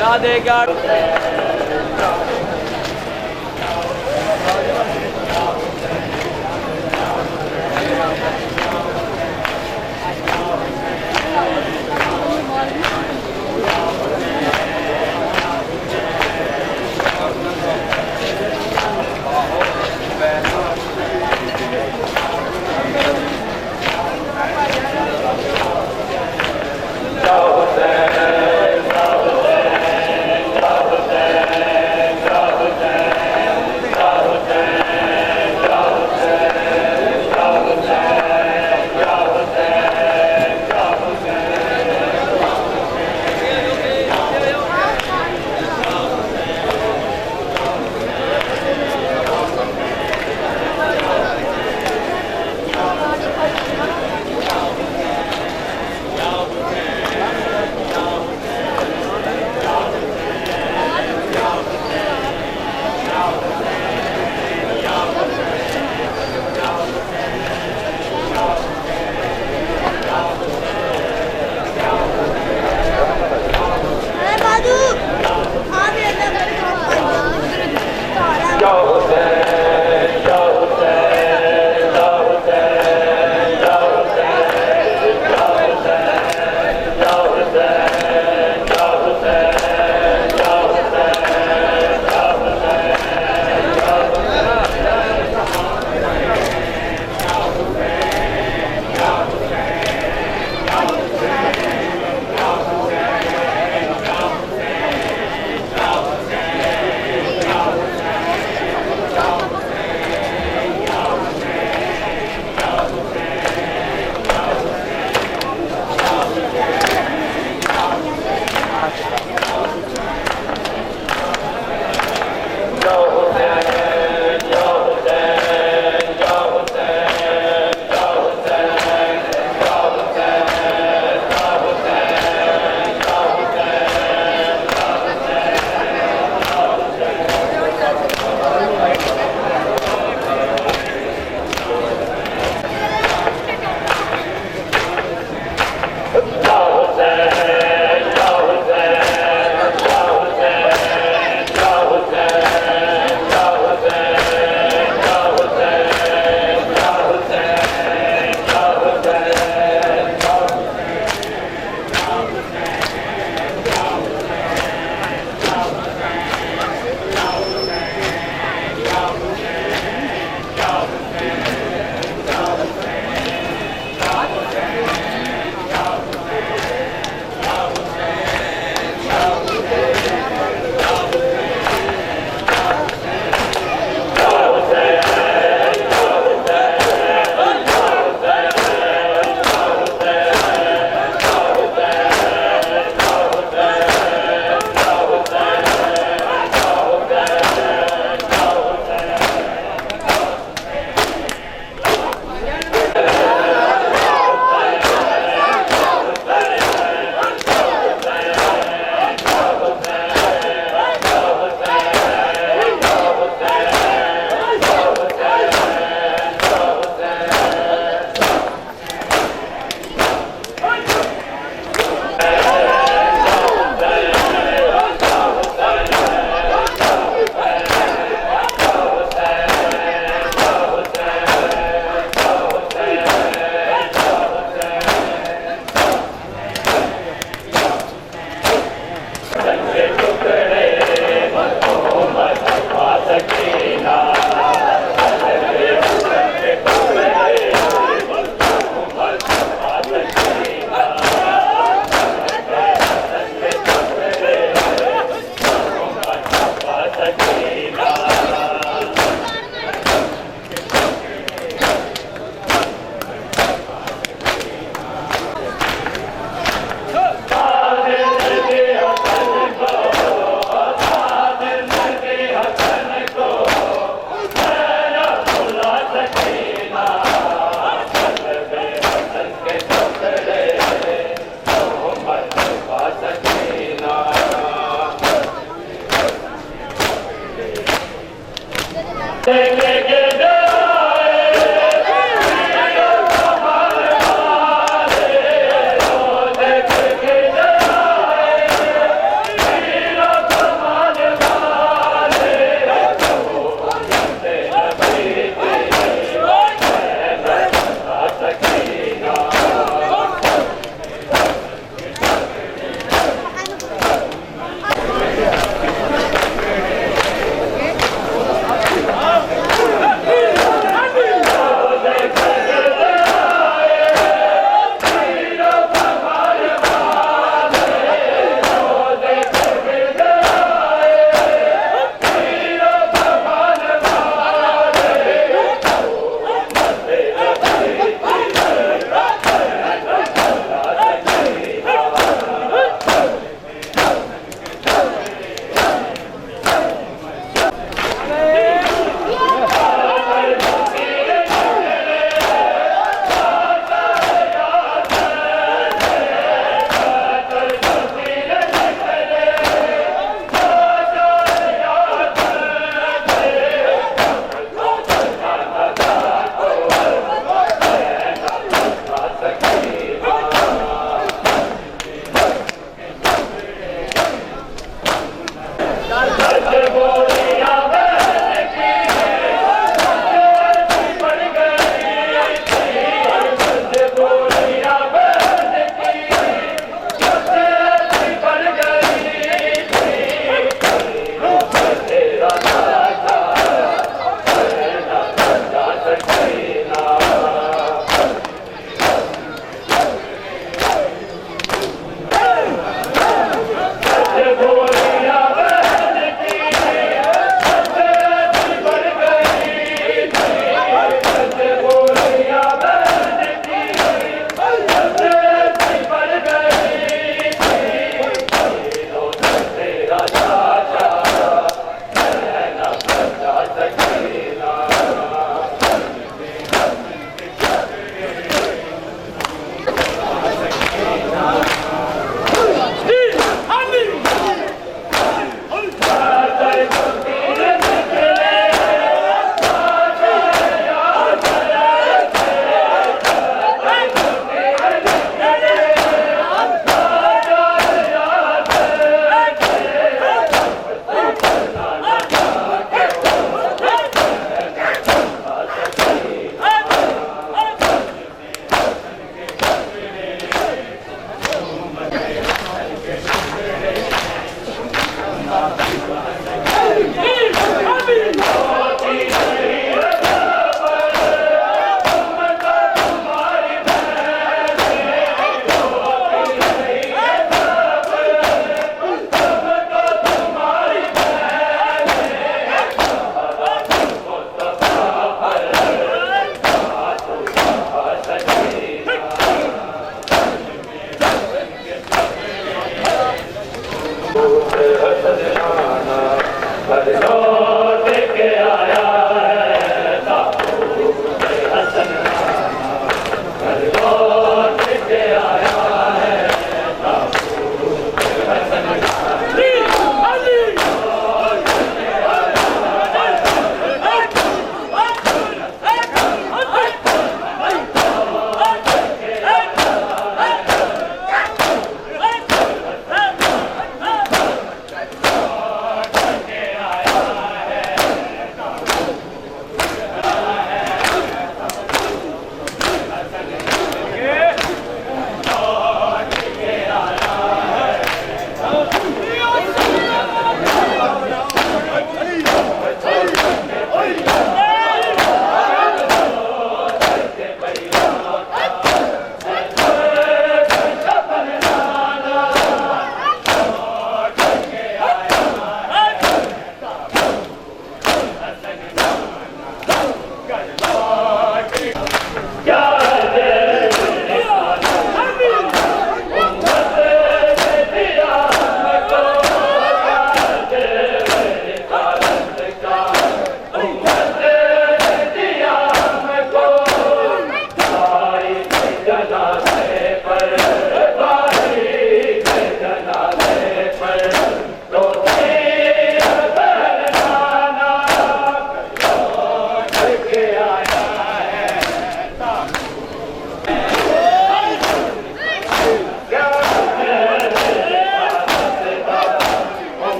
जा देगा Hussain,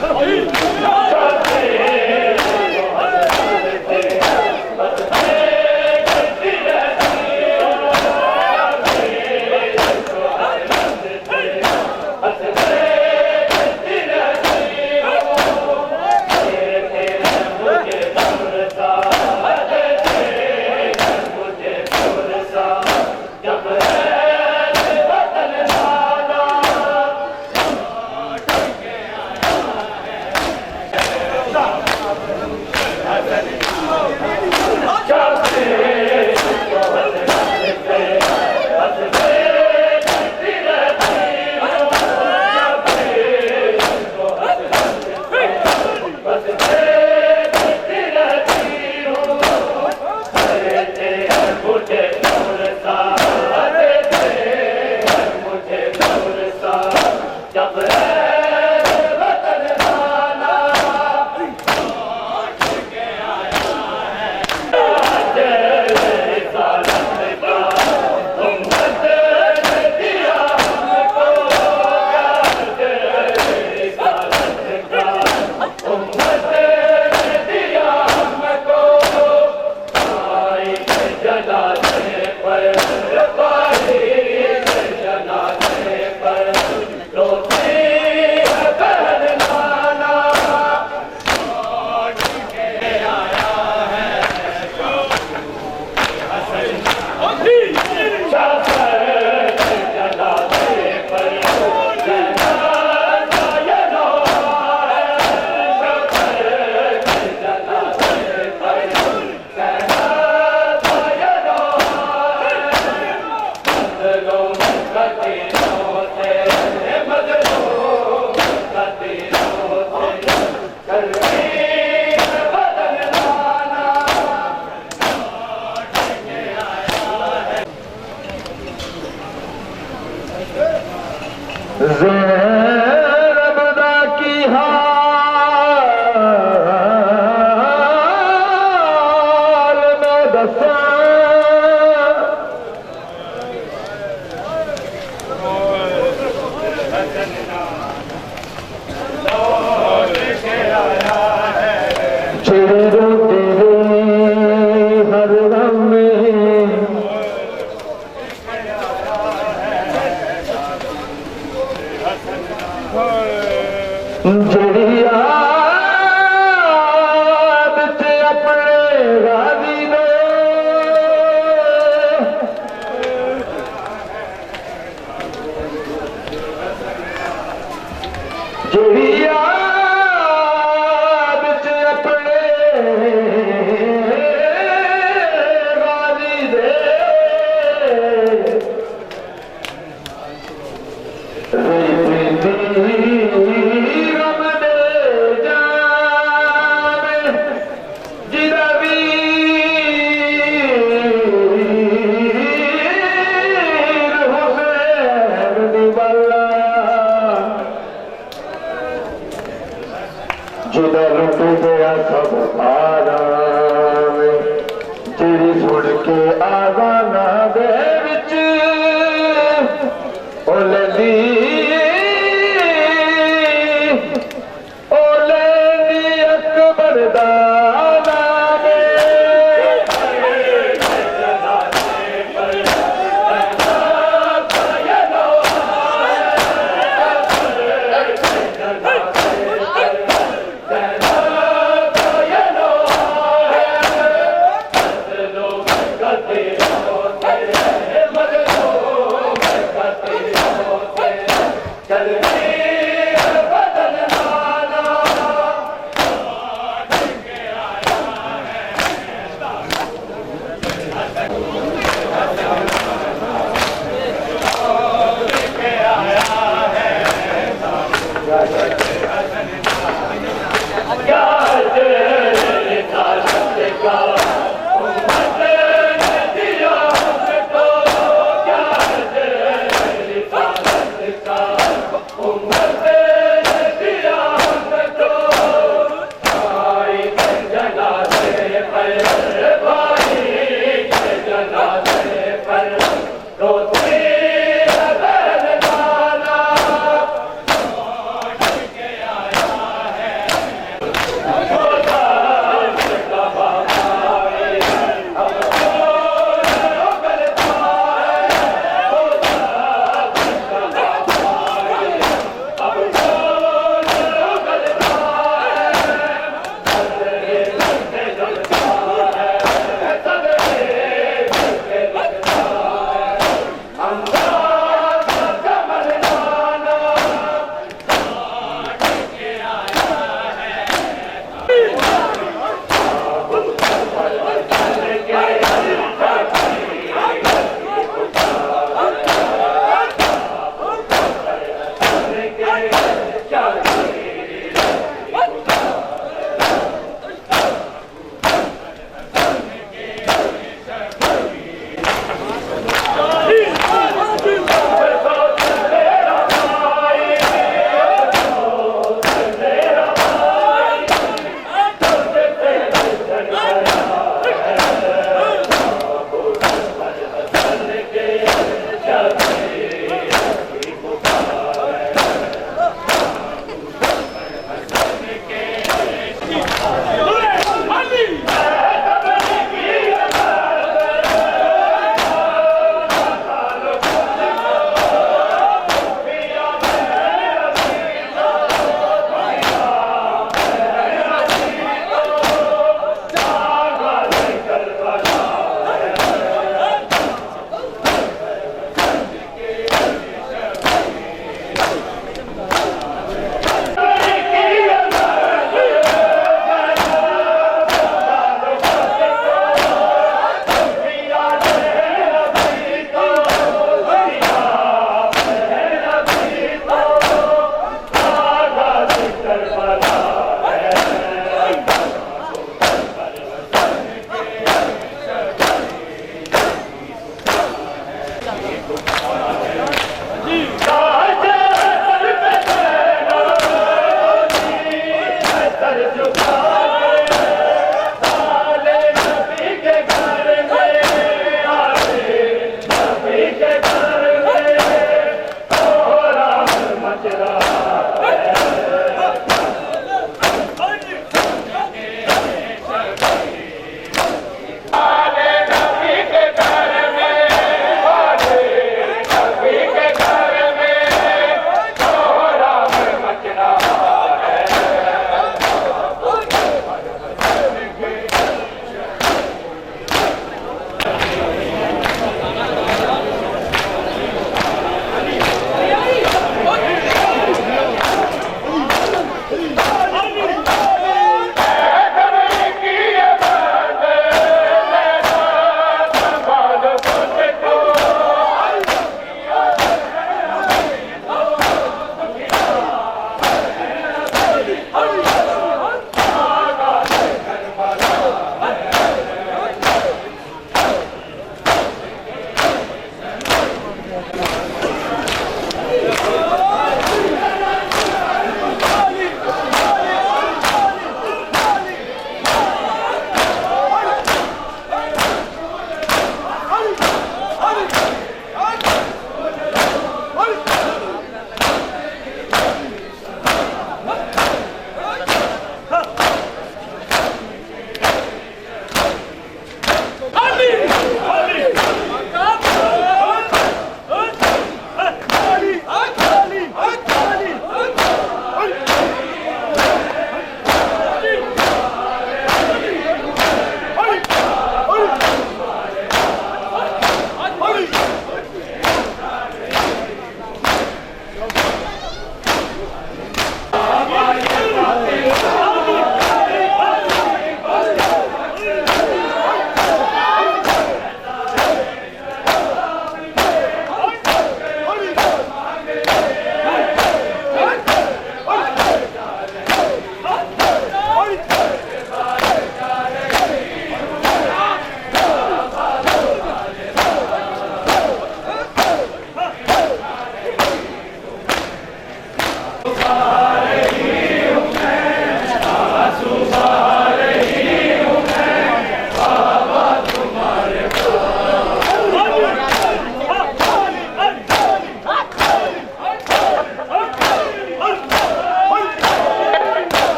Hey!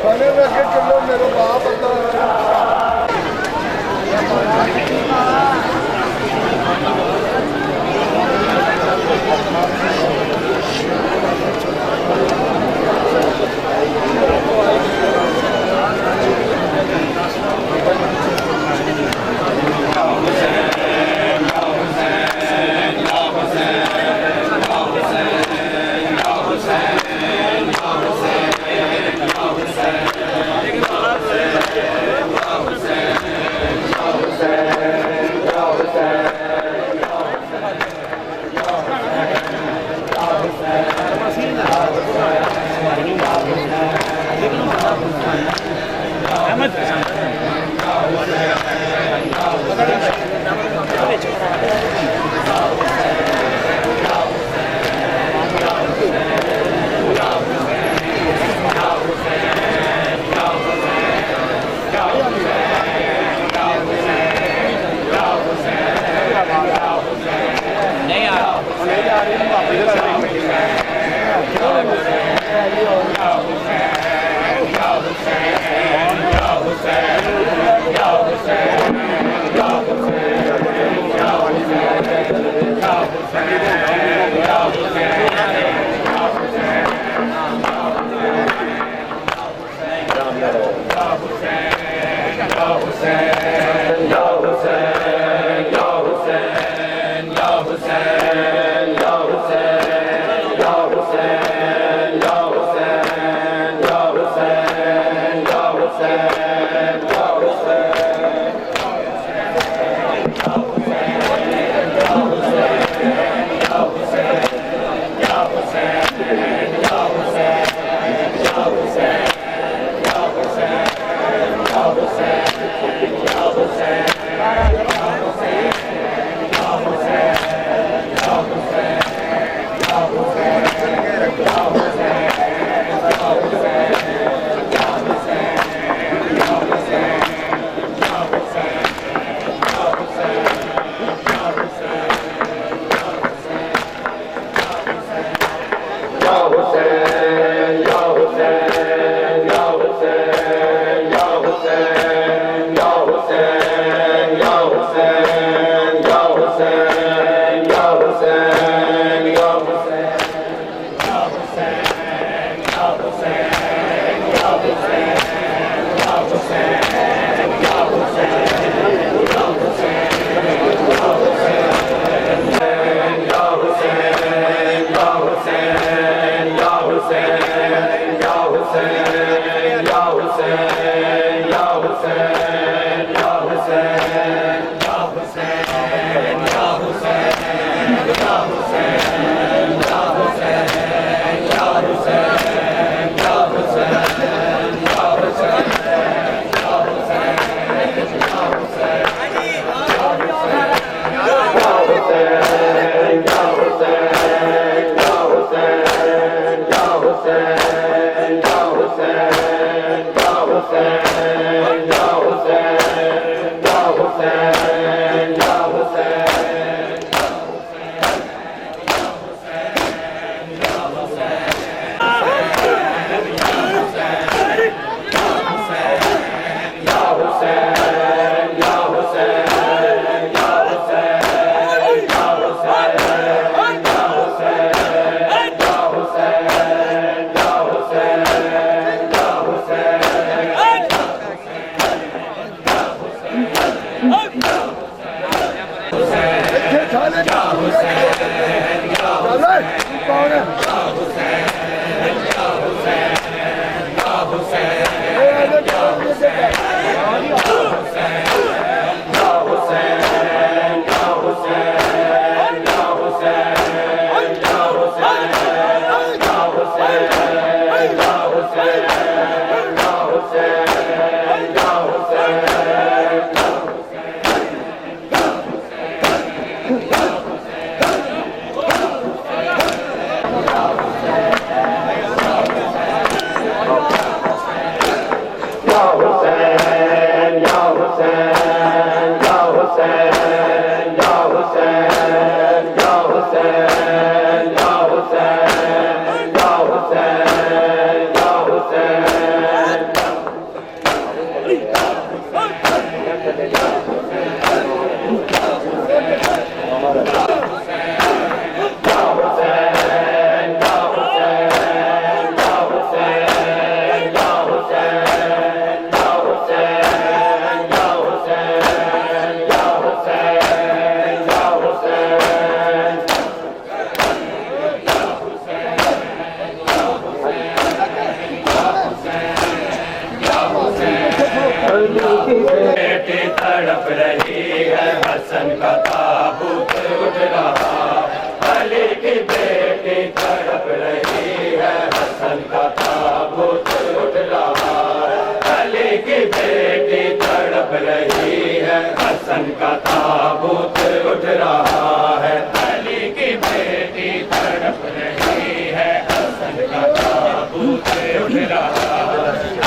खाने में के चलो मेरे बाप अल्लाह बेटी तड़प रही है, हसन का ताबूत उठ रहा। अली की बेटी तड़प रही है, हसन का ताबूत उठ रहा। अली की बेटी तड़प रही है, हसन का ताबूत उठ रहा है। अली की बेटी तड़प रही है, हसन का ताबूत उठ रहा।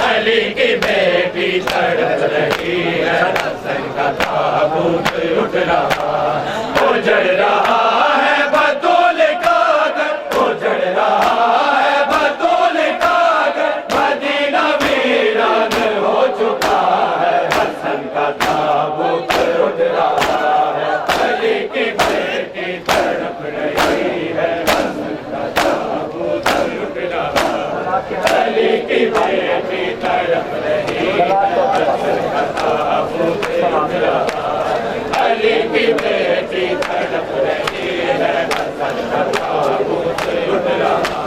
अली की बेटी तड़प रही है, हसन का ताबूत उठ रहा। उजड़ रहा है बतूल का घर, उजड़ रहा है बतूल का घर। मदीना वीरान हो चुका है, हसन का ताबूत उठ रहा है। अली की बेटी तड़प रही है, हसन का ताबूत उठ रहा। अली की बेटी तड़प रही है, हसन का ताबूत उठ रहा। अली की बेटी तड़प रही है, हसन का ताबूत उठ रहा।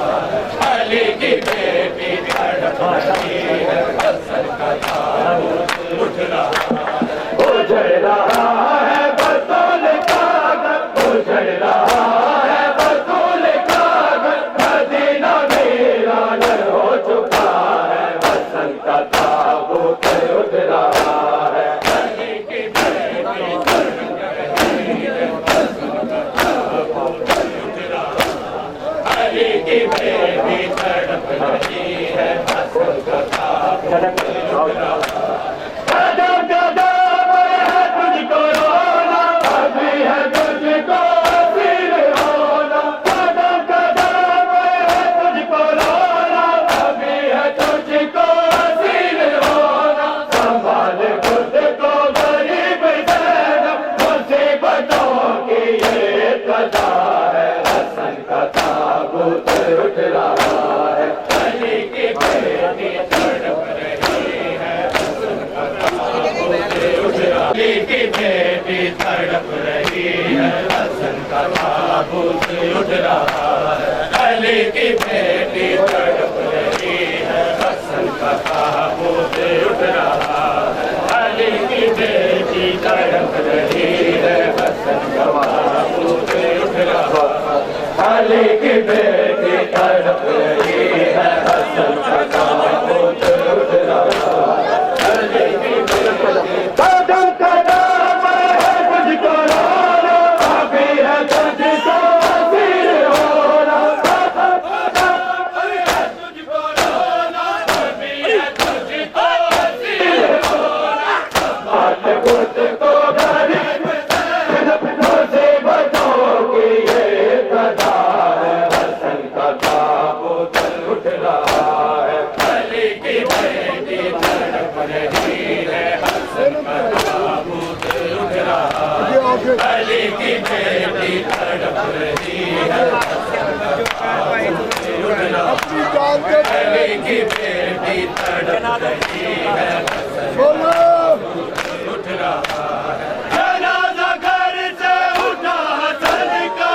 अली की बेटी तड़प रही है, हसन का ताबूत उठ रहा। उजड़ रहा है बतूल का घर, उजड़ रहा है बतूल का घर। मदीना वीरान हो चुका है, हसन का ताबूत उठ रहा है। अली की बेटी तड़प रही है, हसन का ताबूत उठ रहा। अली की बेटी तड़प रही है, हसन का ताबूत उठ रहा। कदम कदम है तुझको रोना, अभी है तुझको सिर होना। कदम कदम है तुझको रोना, अभी है तुझको सिर होना। संभाल खुद को गरीब ज़ैनब, मुसीबतों की ये सजा है, हसन का ताबूत उठ रहा है। अली की बेटी तड़प रही है, हसन का ताबूत उठ रहा। अली की बेटी तड़प रही है, हसन का ताबूत उठ रहा है। अली की बेटी तड़प रही है, हसन का ताबूत उठ रहा है। अली की बेटी तड़प रही है, हसन का ताबूत उठ रहा। अली की बेटी तड़प रही है, हसन का ताबूत उठ रहा। अली की बेटी कदम कदम है तुझको रोना, अभी है तुझको सिर होना। कदम कदम है तुझको रोना, अभी है तुझको सिर होना। संभाल खुद को गरीब ज़ैनब, मुसीबतों की ये सजा है, हसन का ताबूत उठ रहा है। अली की बेटी तड़प रही है, हसन का ताबूत उठ रहा है। अली की बेटी तड़प रही है, हसन का ताबूत उठ रहा है। अली की बेटी तड़प रही है, हसन का ताबूत उठ रहा है। जनाज़ा घर से उठा हसन का,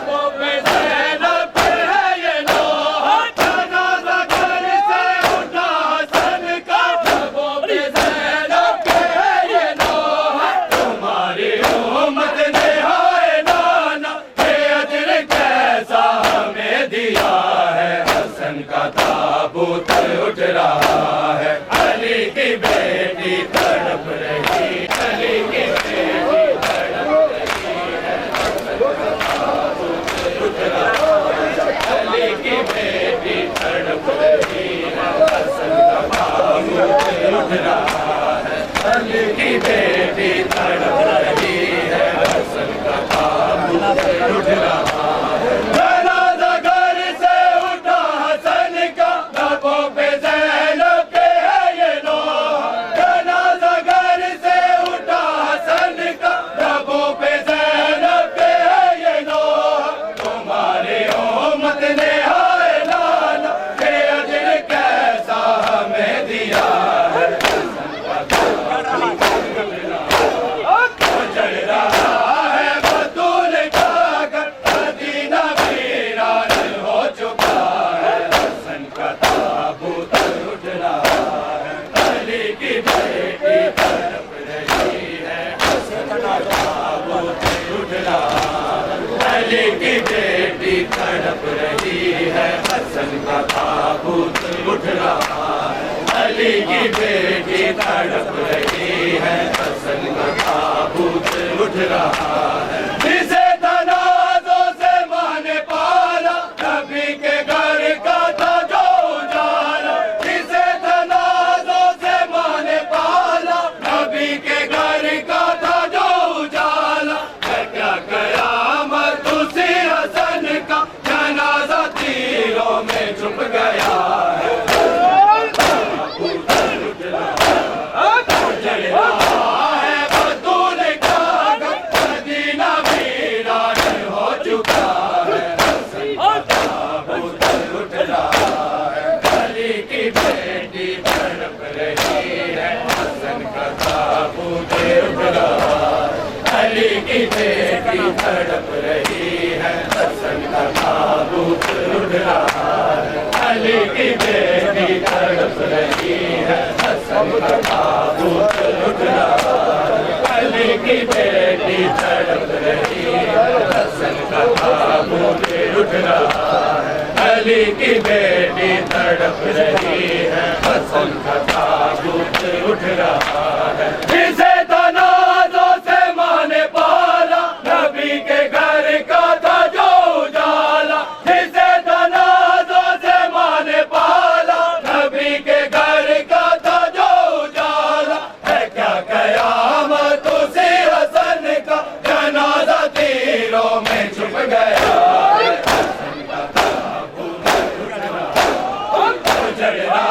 वो पे ज़ैनब है ये नौहा। जनाज़ा घर से उठा हसन का, वो पे ज़ैनब है ये नौहा। तुम्हारी उम्मत ने हाय नाना, ये अजर कैसा हमें दिया है, हसन का ताबूत उठ रहा है। अली की बेटी बेटी तड़प रही है, हसन का ताबूत उठ रहा है। अली की बेटी तड़प रही है, हसन का ताबूत उठ रहा है। अली की बेटी तड़प रही है, हसन का ताबूत उठ रहा है। जिसे तनाज़ों से माँ ने पाला, नबी के घर का था जो उजाला। जिसे तनाज़ों से माँ ने पाला, नबी के घर का था जो उजाला। है क्या कयामत उसी हसन का, जनाज़ा तीरों में छुप गया है। अली की बेटी तड़प रही है, हसन का ताबूत उठ रहा है। अली की बेटी तड़प रही है, हसन का ताबूत उठ रहा है। अली की बेटी तड़प रही है, हसन का ताबूत उठ रहा है। अली की बेटी तड़प रही है, हसन का ताबूत उठ रहा है। जिसे तनाज़ों से माँ ने पाला, नबी के घर का था जो उजाला। जिसे तनाज़ों से माँ ने पाला, नबी के घर का था जो उजाला। है क्या कयामत उसी हसन का, जनाज़ा तीरों में छुप गया है। हसन का ताबूत उठ रहा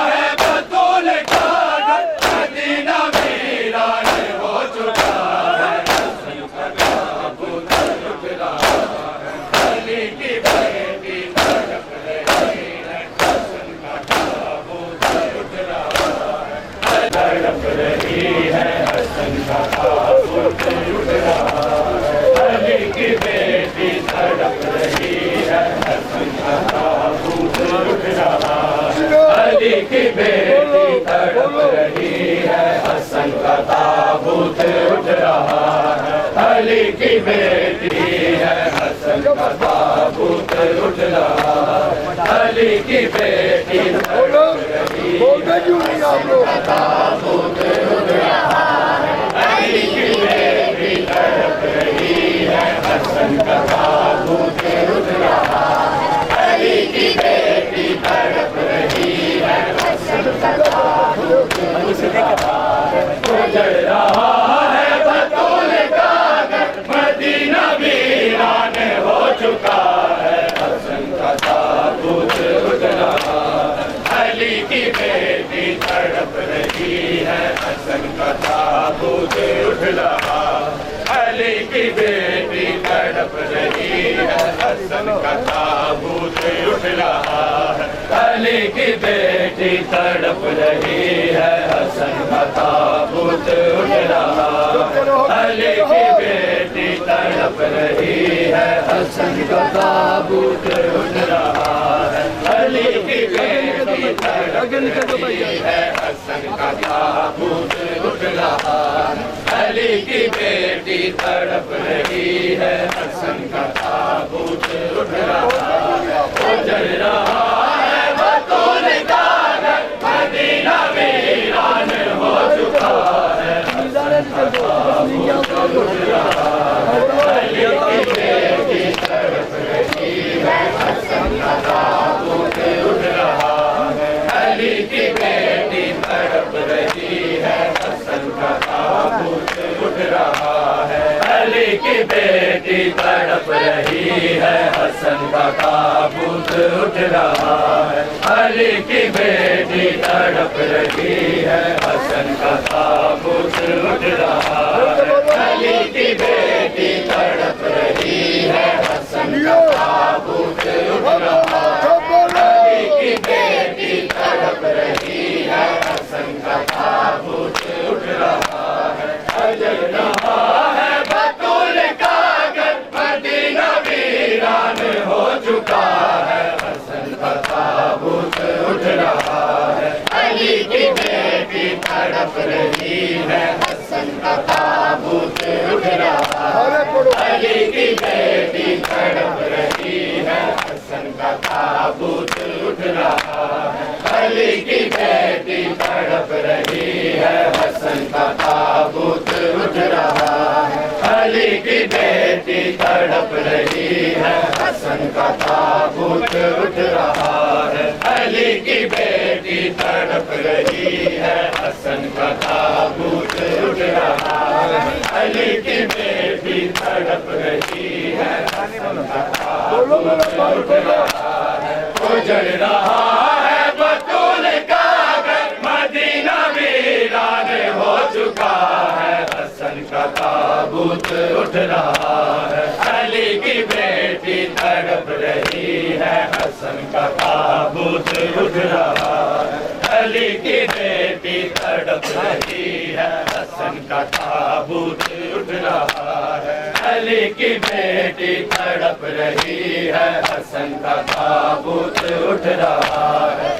है, बतूल का घर मदीना वीरान हो चुका है। हसन का ताबूत उठ रहा है। अली की बेटी तड़प रही है, हसन का ताबूत उठ रहा है। तड़प रही है, हसन का ताबूत उठ रहा है। अली की बेटी तड़प रही है, हसन का ताबूत उठ रहा है। अली की बेटी तड़प रही है, हसन का ताबूत उठ रहा है। अली की बेटी है, हसन का ताबूत उठ रहा है। अली की बेटी तड़प रही है, बोलते क्यों नहीं आप लोग? ताबूत उठ रहा है। अली की बेटी तड़प रही है, हसन का ताबूत उठ रहा है। अली की बेटी तड़प रही है, हसन का ताबूत उठ रहा है। गुजर रहा है बतूल का घर, मदीना वीरान हो चुका है। हसन का ताबूत उठ रहा है। अली की बेटी तड़प रही है, हसन का ताबूत उठ रहा है। अली की बेटी तड़प रही है, हसन का ताबूत उठ रहा है। अली की बेटी तड़प रही है, हसन का ताबूत उठ रहा है। अली की बेटी तड़प रही है, हसन का ताबूत उठ रहा है। अली की बेटी तड़प रही है, हसन का ताबूत उठ रहा है। अली की बेटी तड़प रही है, हसन का ताबूत उठ रहा है। गुजर रहा है बतूल का घर, मदीना वीरान हो चुका है। हसन का ताबूत उठ रहा है। अली की बेटी तड़प रही है, हसन का ताबूत उठ रहा है। अली की बेटी तड़प रही है, हसन का ताबूत उठ रहा है। अली की बेटी तड़प रही है, हसन का ताबूत उठ रहा है। अली की बेटी तड़प रही है, हसन का ताबूत उठ रहा है। अली की बेटी तड़प रही है, हसन का ताबूत उठ रहा है। अली की बेटी तड़प रही है, हसन का ताबूत उठ रहा है। अजल रहा है बतूल का घर, मदीना वीरान हो चुका है। हसन का ताबूत उठ रहा है। अली की बेटी तड़प रही है, हसन का ताबूत उठ रहा सारे पढ़ो है। अली की बेटी तड़प रही है, हसन का ताबूत उठ रहा है। अली की बेटी तड़प रही है, हसन का ताबूत उठ रहा है। अली की बेटी तड़प रही है, हसन का ताबूत उठ रहा है। अली की बेटी तड़प रही है, हसन का ताबूत उठ रहा है। अली की बेटी तड़प रही है, हसन का बोलो मेरे भाई ताबूत उठ बोलो रहा है। उजड़ रहा है बतूल का घर, मदीना वीरान हो चुका है। हसन का ताबूत उठ रहा है। अली की बेटी तड़प रही है, हसन का ताबूत उठ रहा है। अली की बेटी तड़प रही है, हसन का ताबूत उठ रहा है। अली की बेटी तड़प रही है, हसन का ताबूत उठ रहा है।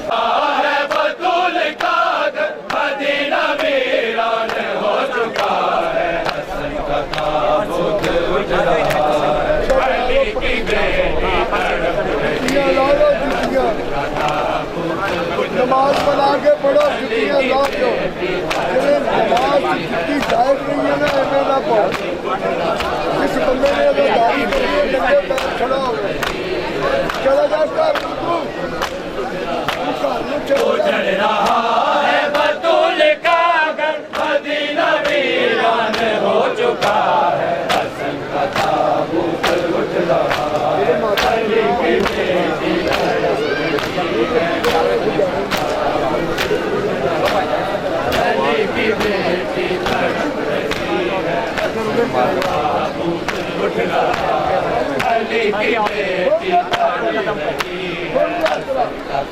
बतूल का घर, मदीना वीरान हो चुका है। हसन का ताबूत उठ रहा है। अली की बेटी तड़प रही जुतियाँ ला लो जुतियाँ नमाज बना के पढ़ो जुतियाँ ला दो जिन्हें नमाज की जुती जायज नहीं है ना इन्हें ना पाओ इस बंदे ने अगर दाढ़ी करी है नंगे पैर खड़ा हो गया चला जा कर तू चला उजड़ रहा है बतूल का घर, मदीना वीरान हो चुका है। हसन का ताबूत उठ रहा है। अली की बेटी तड़प रही है, अली की बेटी तड़प रही है, ताबूत उठ रहा है। अली की बेटी तड़प रही है,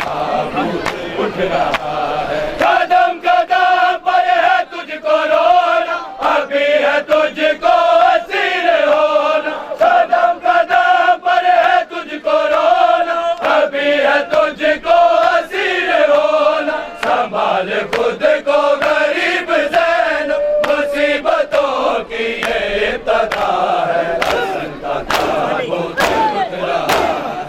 ताबूत उठ रहा है। कदम कदम पर है तुझको रोना, अभी है तुझको असीर होना। कदम कदम पर है तुझको रोना, अभी है तुझको असीर होना। संभाल खुद को गरीब ज़ैन, मुसीबतों की ये इब्तिदा है। हसन का ताबूत उठ रहा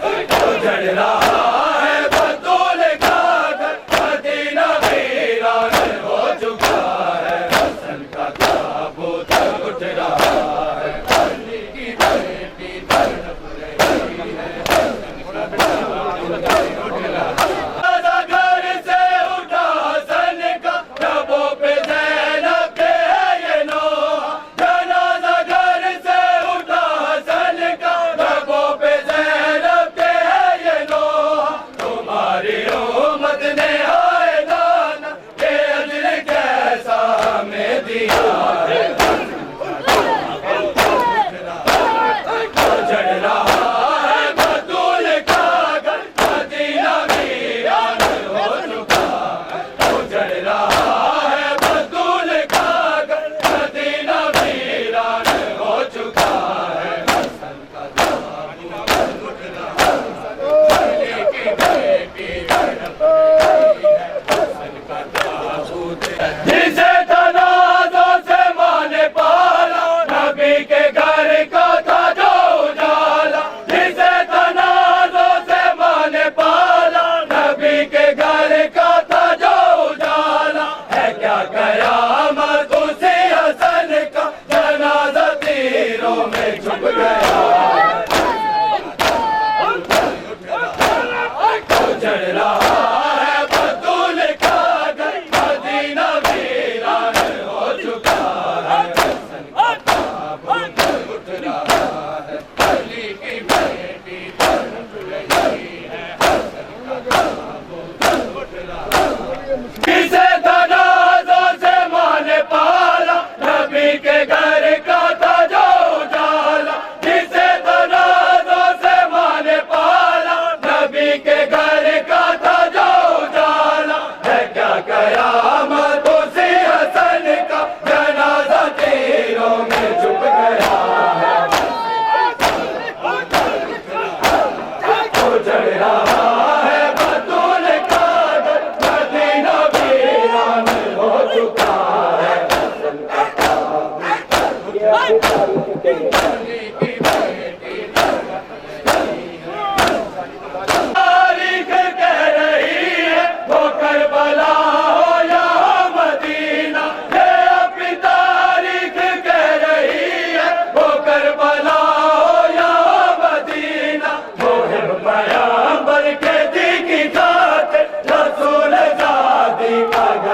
है। उजड़ रहा है बतूल का घर, मदीना वीरान हो चुका है। हसन का ताबूत उठ रहा है। अली की बेटी तड़प रही है, हसन का ताबूत उठ रहा है। घर से उठा हसन का, लबों पे ज़ैनब के है ये नोहा। जनाज़ा घर से उठा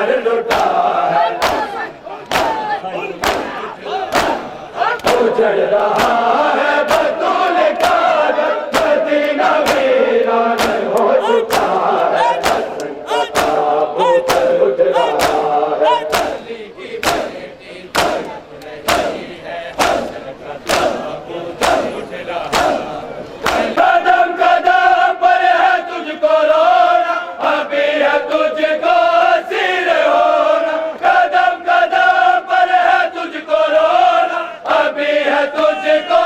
पर लुटा है उजड़ रहा है बतूल का मदीना वीरान हो चुका है हसन का ताबूत उठ रहा है अली की बेटी तड़प रही है हसन का ताबूत उठ रहा है कदम कदम पर है तुझको रोना अभी है तुझको सिर होना कदम कदम पर है तुझको रोना अभी है तुझको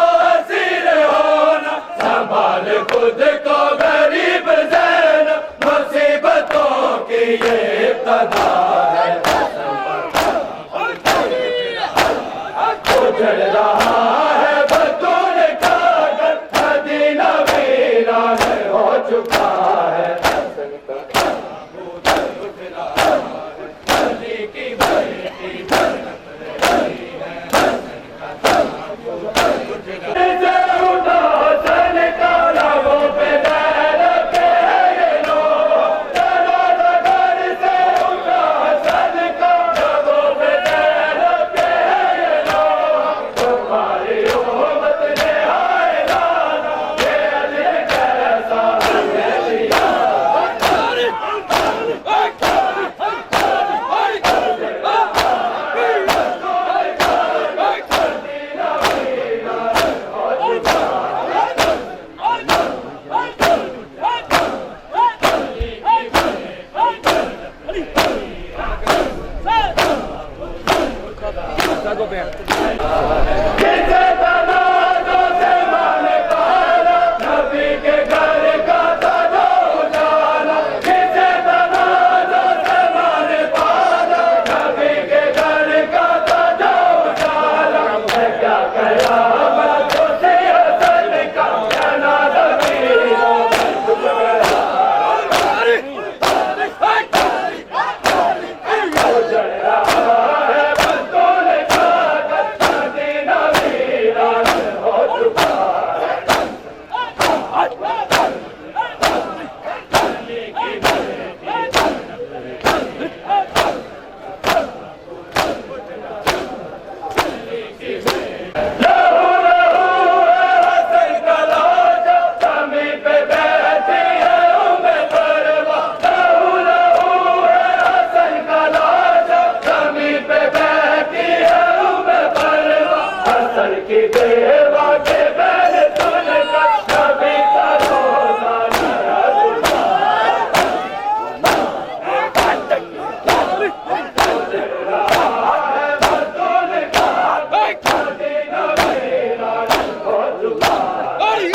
सिर होना संभाल खुद को गरीब जैन मुसीबतों की ये इब्तिदा है उजड़ रहा है बतूल का मदीना वीरान हो चुका है हसन का ताबूत उठ रहा है अली की बेटी तड़प रही है हसन का ताबूत उठ रहा है उठा सन का लबों पे बैर के ये लोग चलो नगर से उठा सन का लबों पे बैर के ये लोग तुम्हारी उम्मत ने आए लाना ये अली कैसा हमें दिया किसे तनाज़ों से माने पाला नबी के घर का था जो उजाला किसे तनाज़ों से माने पाला नबी के घर का था जो उजाला मैं क्या कयामत उसी हसन का जनाज़ा वीरों में डूब गया उजड़ रहा है बतूल का मदीना वीरान हो चुका है अली की बेटी लहू लहू है हसन का लाजा जमी पे बैठी है उम्मे परवा लहू लहू है हसन का लाजा जमी पे बैठी है उम्मे परवा हसन की देवा के बैल सुन कर नबी का रोजा नया दुआ उजड़ रहा है बतूल का मदीना वीरान हो चुका है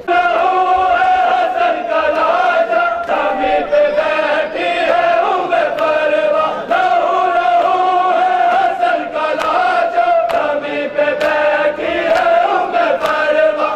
लहू है हसन का लाजा जमी पे बैठी है उम्मे परवा लहू लहू है हसन का लाजा जमी पे बैठी है उम्मे परवा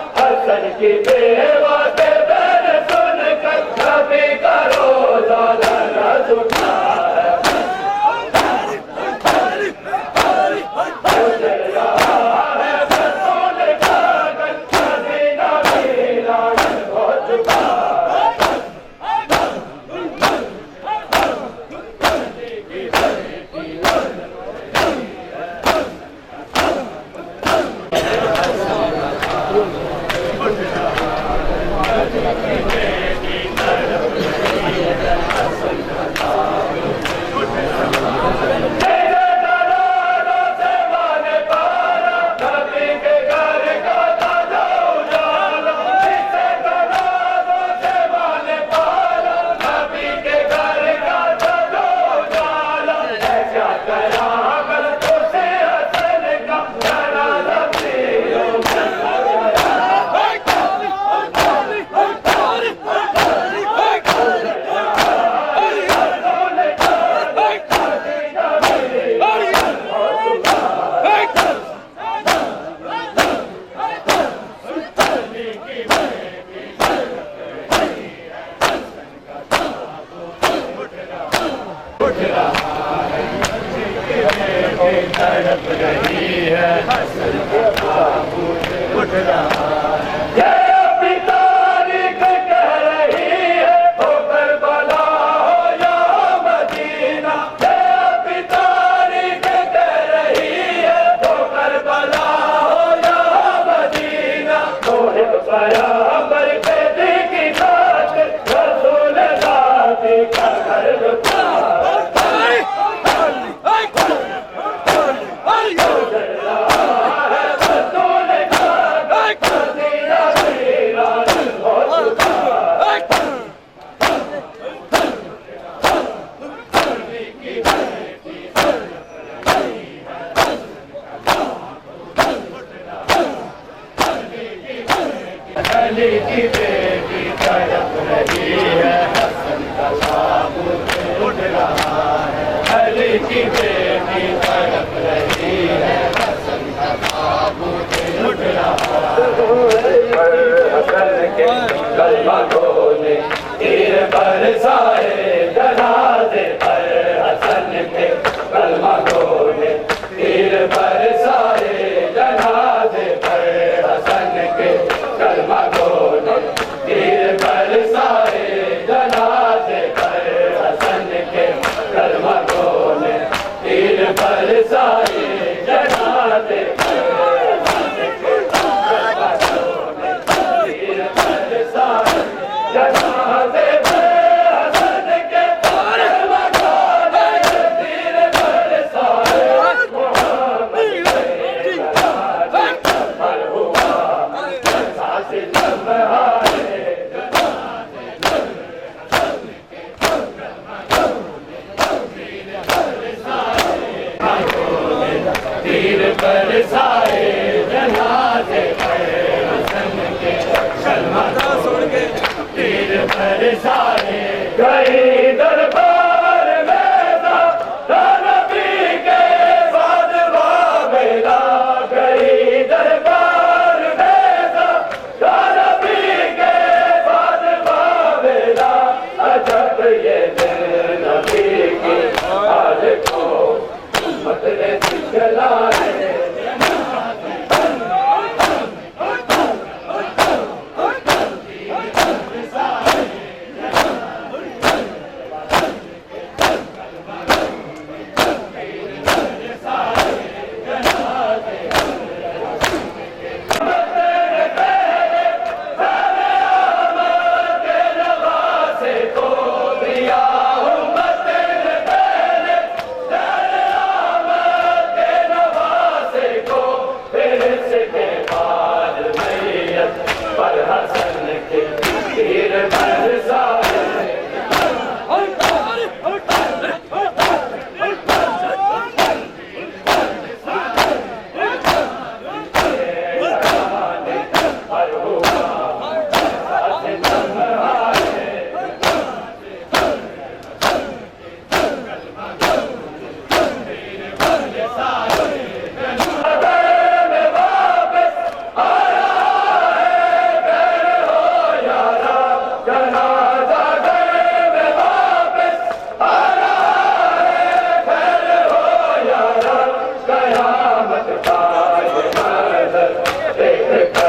उठ रहा ये अपनी तारीख कह रही है हो करबला हो या मदीना ये अपनी तारीख कह रही है हो करबला हो या मदीना मोहित पैगंबर के दी की बात रसूल दादी का घर अली की बेटी तड़प रही है हसन का ताबूत उठ रहा है अली की बेटी तड़प रही है हसन का ताबूत उठ रहा है हसन के कलमा खोले तीर बरसाए जनाजे पर हसन के कलमा खोले तीर बरसाए जनाजे पर हसन के कलमा खोले तीर बरसाए जनाजे पर हसन के कलमा खोले तीर बरसाए जनाजे पर हसन के कलमा खोले तीर बरसाए जनाजे पर हसन के कलमा खोले तीर बरसाए मोहम्मद पर हुआ सासे लम्हाए तीर बरसाए जनाजे पर हसन के कलमा खोले तीर बरसाए गई दरबार में नबी के बाद वाबेला गई दरबार में नबी के बाद वाबेला अजब ये दिन नबी की आज को मतले दिखलाए पर हसन के तीर बरसाए पर हुआ सासे लम्हाए तीर बरसाए जनाजा घर में वापस आ रहा है खैर हो यारा कयामत का ये मंजर देख